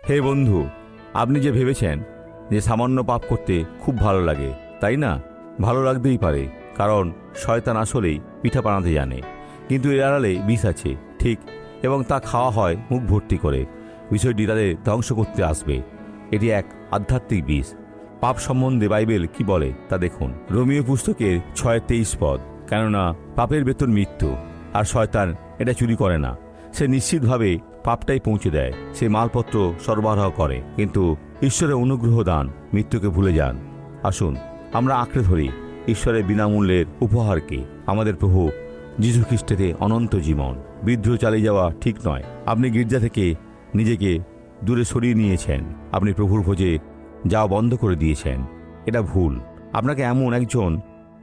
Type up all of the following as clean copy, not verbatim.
হে বন্ধু, আপনি যে ভেবেছেন যে সামান্য পাপ করতে খুব ভালো লাগে, তাই না? ভালো লাগতেই পারে, কারণ শয়তান আসলেই পিঠা বানাতে জানে, কিন্তু এর আড়ালে বিষ আছে, ঠিক, এবং তা খাওয়া হয় মুখ ভর্তি করে। বিষয়টি তাদের ধ্বংস করতে আসবে। এটি এক আধ্যাত্মিক বিষ। পাপ সম্বন্ধে বাইবেল কি বলে তা দেখুন। রোমীয় পুস্তকের 6:23 পদ, কেননা পাপের বেতন মৃত্যু, আর শয়তান এটা চুরি করে না। সে নিশ্চিতভাবে পাপটাই পৌঁছে দেয়। সে মালপত্র সরবরাহ করে, কিন্তু ঈশ্বরের অনুগ্রহ দান মৃত্যুকে ভুলে যান। আসুন আমরা আঁকড়ে ধরি ঈশ্বরের বিনামূল্যের উপহারকে, আমাদের প্রভু যীশু খ্রিস্টেতে অনন্ত জীবন। বিদ্রোহ চালিয়ে যাওয়া ঠিক নয়। আপনি গির্জা থেকে নিজেকে দূরে সরিয়ে নিয়েছেন, আপনি প্রভুর খোঁজে যাওয়া বন্ধ করে দিয়েছেন। এটা ভুল। আপনাকে এমন একজন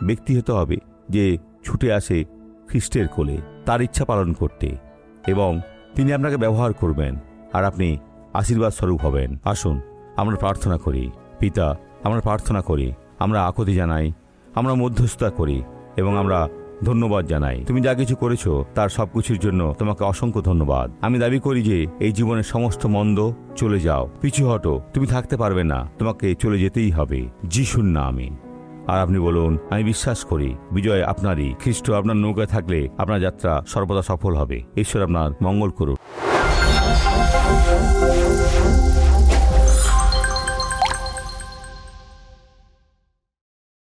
ব্যক্তি হতে হবে যে ছুটে আসে খ্রিস্টের কোলে, তার ইচ্ছা পালন করতে, এবং তিনি আপনাকে ব্যবহার করবেন, আর আপনি আশীর্বাদ স্বরূপ হবেন। আসুন আমরা প্রার্থনা করি। পিতা, আমরা প্রার্থনা করি, আমরা আকুতি জানাই, আমরা মধ্যস্থতা করি, এবং আমরা ধন্যবাদ জানাই। তুমি যা কিছু করেছো তার সবকিছুর জন্য তোমাকে অসংখ্য ধন্যবাদ। আমি দাবি করি যে এই জীবনের সমস্ত মন্দ চলে যাও, পিছু হটো, তুমি থাকতে পারবে না, তোমাকে চলে যেতেই হবে যিশুর নামে। আর আপনি বলুন, আমি বিশ্বাস করি বিজয় আপনারই। খ্রিস্ট আপনার নৌকায় থাকলে আপনার যাত্রা সর্বদা সফল হবে। ঈশ্বর আপনার মঙ্গল করুন।